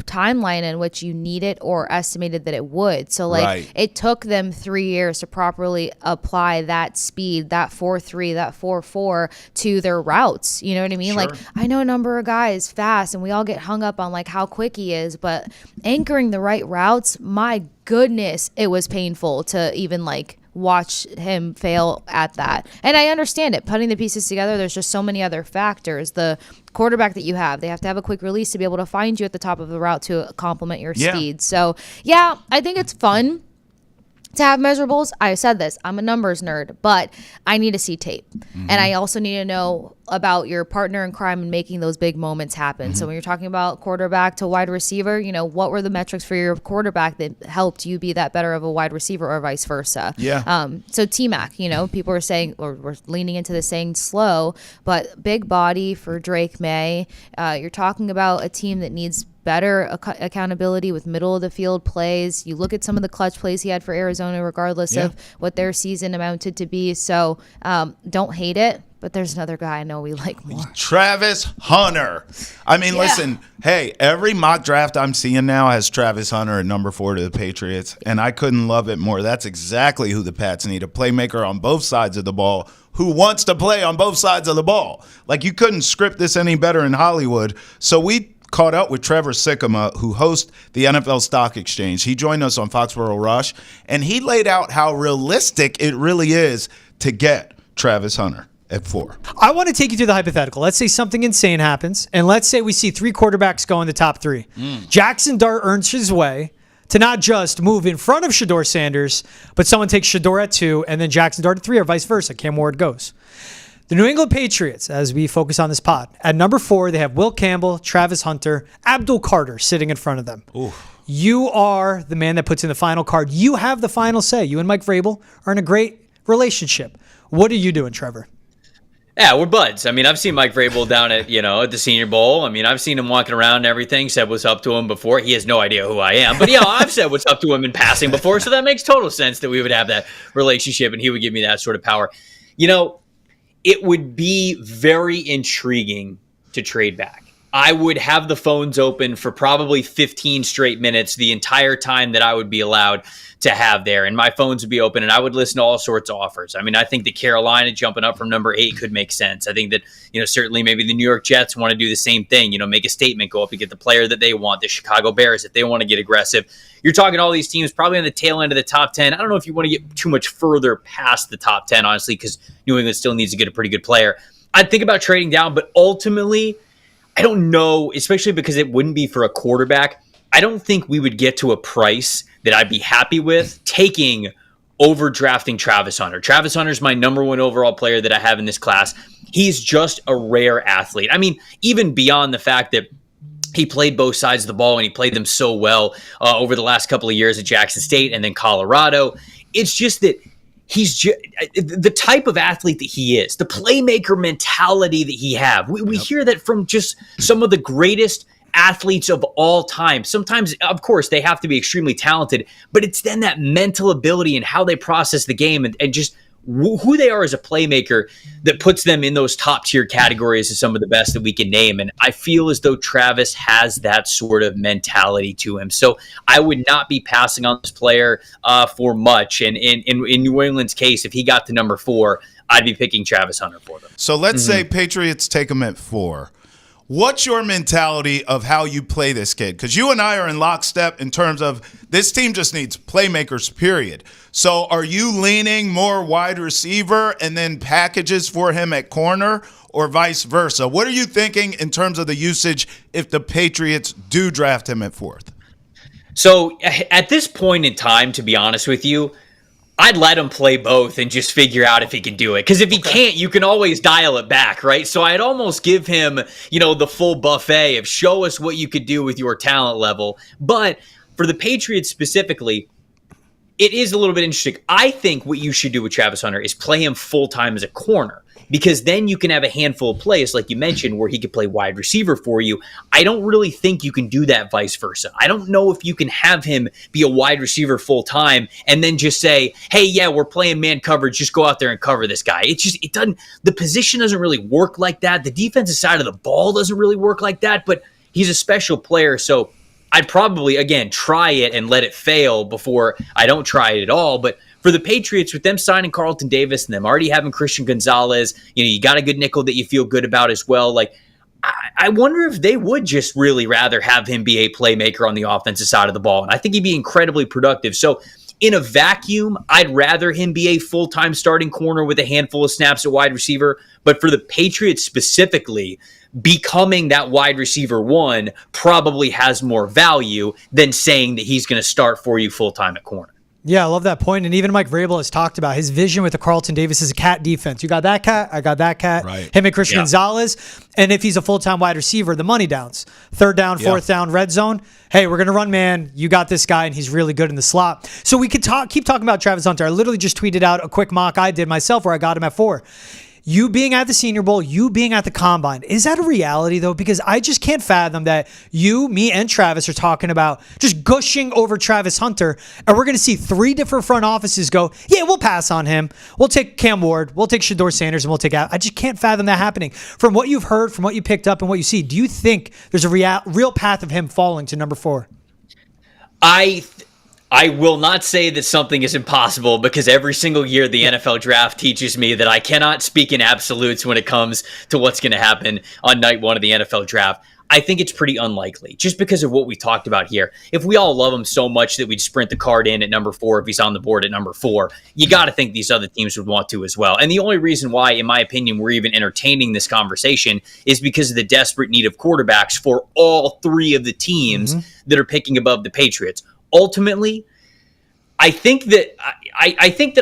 timeline in which you need it or estimated that it would. So Right. It took them 3 years to properly apply that speed, that 4.3, that 4.4 to their routes. You know what I mean? Sure. I know a number of guys fast and we all get hung up on how quick he is, but anchoring the right routes, my goodness, it was painful to even watch him fail at that. And I understand it. Putting the pieces together, there's just so many other factors. The quarterback that you have, they have to have a quick release to be able to find you at the top of the route to complement your speed. So, yeah, I think it's fun to have measurables. I said this, I'm a numbers nerd, but I need to see tape. And I also need to know about your partner in crime and making those big moments happen. So when you're talking about quarterback to wide receiver, what were the metrics for your quarterback that helped you be that better of a wide receiver or vice versa? Yeah. So T-Mac, people are saying, or we're leaning into this saying slow, but big body for Drake May. You're talking about a team that needs better accountability with middle of the field plays. You look at some of the clutch plays he had for Arizona, regardless of what their season amounted to be. So don't hate it, but there's another guy I know we like more. Travis Hunter. I mean, listen, hey, every mock draft I'm seeing now has Travis Hunter at number 4 to the Patriots, and I couldn't love it more. That's exactly who the Pats need, a playmaker on both sides of the ball who wants to play on both sides of the ball. You couldn't script this any better in Hollywood. So we caught up with Trevor Sikkema, who hosts the NFL Stock Exchange. He joined us on Foxborough Rush, and he laid out how realistic it really is to get Travis Hunter at 4. I want to take you through the hypothetical. Let's say something insane happens, and let's say we see 3 quarterbacks go in the top 3. Jackson Dart earns his way to not just move in front of Shedeur Sanders, but someone takes Shedeur at 2, and then Jackson Dart at 3, or vice versa. Cam Ward goes. The New England Patriots, as we focus on this pod, at number 4, they have Will Campbell, Travis Hunter, Abdul Carter sitting in front of them. Ooh. You are the man that puts in the final card. You have the final say. You and Mike Vrabel are in a great relationship. What are you doing, Trevor? Yeah, we're buds. I mean, I've seen Mike Vrabel down at the Senior Bowl. I mean, I've seen him walking around and everything, said what's up to him before. He has no idea who I am. But, I've said what's up to him in passing before, so that makes total sense that we would have that relationship and he would give me that sort of power. It would be very intriguing to trade back. I would have the phones open for probably 15 straight minutes, the entire time that I would be allowed to have there. And my phones would be open and I would listen to all sorts of offers. I mean, I think that Carolina jumping up from number 8 could make sense. I think that, certainly maybe the New York Jets want to do the same thing, make a statement, go up and get the player that they want. The Chicago Bears, if they want to get aggressive. You're talking all these teams probably on the tail end of the top 10. I don't know if you want to get too much further past the top 10, honestly, because New England still needs to get a pretty good player. I'd think about trading down, but ultimately, I don't know, especially because it wouldn't be for a quarterback. I don't think we would get to a price that I'd be happy with taking over drafting Travis Hunter. Travis Hunter is my number 1 overall player that I have in this class. He's just a rare athlete. I mean, even beyond the fact that he played both sides of the ball and he played them so well over the last couple of years at Jackson State and then Colorado. It's just that he's the type of athlete that he is, the playmaker mentality that he have. We hear that from just some of the greatest athletes of all time. Sometimes, of course, they have to be extremely talented, but it's then that mental ability and how they process the game and just who they are as a playmaker that puts them in those top tier categories as some of the best that we can name. And I feel as though Travis has that sort of mentality to him. So I would not be passing on this player for much. And in New England's case, if he got to number 4, I'd be picking Travis Hunter for them. So let's say Patriots take him at 4. What's your mentality of how you play this kid? Because you and I are in lockstep in terms of this team just needs playmakers, period. So are you leaning more wide receiver and then packages for him at corner or vice versa? What are you thinking in terms of the usage if the Patriots do draft him at 4th? So at this point in time, to be honest with you, I'd let him play both and just figure out if he can do it. Because if he can't, you can always dial it back, right? So I'd almost give him, the full buffet of show us what you could do with your talent level. But for the Patriots specifically, it is a little bit interesting. I think what you should do with Travis Hunter is play him full-time as a corner, because then you can have a handful of plays, like you mentioned, where he could play wide receiver for you. I don't really think you can do that vice versa. I don't know if you can have him be a wide receiver full-time and then just say, hey, yeah, we're playing man coverage, just go out there and cover this guy. It doesn't, the position doesn't really work like that. The defensive side of the ball doesn't really work like that, but he's a special player, so I'd probably, again, try it and let it fail before I don't try it at all. But for the Patriots, with them signing Carlton Davis and them already having Christian Gonzalez, you got a good nickel that you feel good about as well. Like, I wonder if they would just really rather have him be a playmaker on the offensive side of the ball. And I think he'd be incredibly productive. So in a vacuum, I'd rather him be a full-time starting corner with a handful of snaps at wide receiver. But for the Patriots specifically, becoming that wide receiver 1 probably has more value than saying that he's going to start for you full-time at corner. Yeah, I love that point. And even Mike Vrabel has talked about his vision with the Carlton Davis is a cat defense. You got that cat, I got that cat. Right. Him and Christian Gonzalez. And if he's a full-time wide receiver, the money downs. 3rd down, 4th down, red zone. Hey, we're going to run man. You got this guy, and he's really good in the slot. So we could keep talking about Travis Hunter. I literally just tweeted out a quick mock I did myself where I got him at 4. You being at the Senior Bowl, you being at the Combine, is that a reality, though? Because I just can't fathom that you, me, and Travis are talking about just gushing over Travis Hunter, and we're going to see 3 different front offices go, yeah, we'll pass on him. We'll take Cam Ward, we'll take Shedeur Sanders, and we'll take out. I just can't fathom that happening. From what you've heard, from what you picked up, and what you see, do you think there's a real path of him falling to number 4? I will not say that something is impossible, because every single year the NFL draft teaches me that I cannot speak in absolutes when it comes to what's going to happen on night 1 of the NFL draft. I think it's pretty unlikely, just because of what we talked about here. If we all love him so much that we'd sprint the card in at number 4 if he's on the board at number 4, you got to think these other teams would want to as well. And the only reason why, in my opinion, we're even entertaining this conversation is because of the desperate need of quarterbacks for all 3 of the teams that are picking above the Patriots. Ultimately, I think that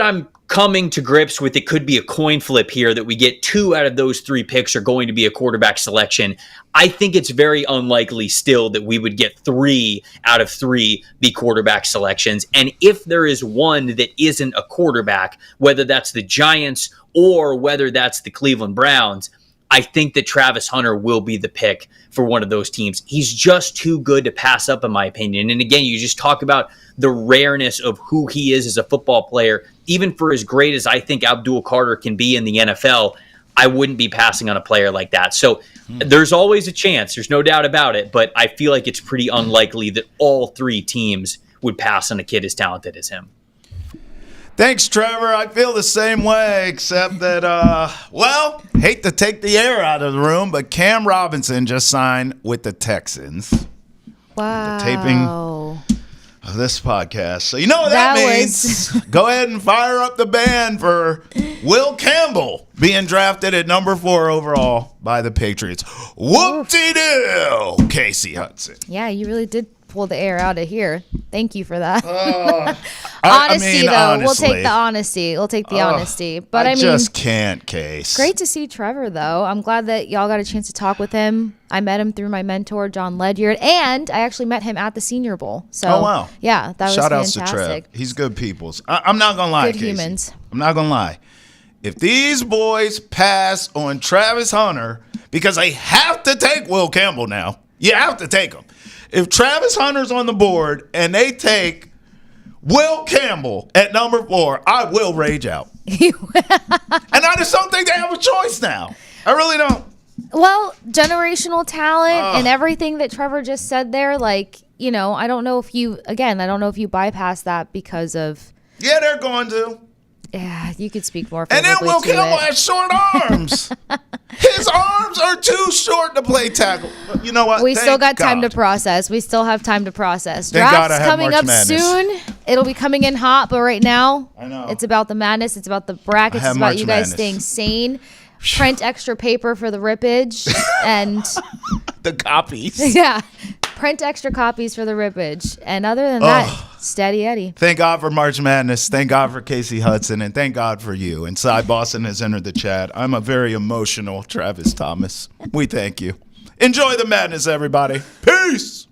I'm coming to grips with it could be a coin flip here, that we get 2 out of those 3 picks are going to be a quarterback selection. I think it's very unlikely still that we would get 3 out of 3 be quarterback selections. And if there is one that isn't a quarterback, whether that's the Giants or whether that's the Cleveland Browns, I think that Travis Hunter will be the pick for one of those teams. He's just too good to pass up, in my opinion. And again, you just talk about the rareness of who he is as a football player. Even for as great as I think Abdul Carter can be in the NFL, I wouldn't be passing on a player like that. So there's always a chance. There's no doubt about it. But I feel like it's pretty unlikely that all 3 teams would pass on a kid as talented as him. Thanks, Trevor. I feel the same way, except that, hate to take the air out of the room, but Cam Robinson just signed with the Texans. Wow. The taping of this podcast. So you know what that means. Go ahead and fire up the band for Will Campbell being drafted at number 4 overall by the Patriots. Whoop-de-doo, Kasey Hudson. Yeah, you really did pull the air out of here. Thank you for that. Honestly, we'll take the honesty. We'll take the honesty. But I mean, just can't, Case. Great to see Trevor, though. I'm glad that y'all got a chance to talk with him. I met him through my mentor, John Ledyard, and I actually met him at the Senior Bowl. So, oh, wow. Yeah, that was fantastic. Shout outs to Trev. He's good peoples. I'm not going to lie, Good Casey. humans. I'm not going to lie. If these boys pass on Travis Hunter, because they have to take Will Campbell now. You have to take him. If Travis Hunter's on the board and they take Will Campbell at number 4, I will rage out. And I just don't think they have a choice now. I really don't. Well, generational talent and everything that Trevor just said there, like, you know, I don't know if you bypass that because of. Yeah, they're going to. Yeah, you could speak more. And then Will Campbell has short arms. His arms are too short to play tackle. But you know what? We still got time to process. We still have time to process. Thank God I Draft's have coming March up Madness. soon. It'll be coming in hot, but right now, I know. it's about the madness. It's about the brackets. I have It's about March you guys Madness. staying sane. Print extra paper for the rippage and the copies. yeah, print extra copies for the rippage. And other than that, steady Eddie. Thank God for March Madness. Thank God for Kasey Hudson. And thank God for you. And Cy Boston has entered the chat. I'm a very emotional Travis Thomas. We thank you. Enjoy the madness, everybody. Peace.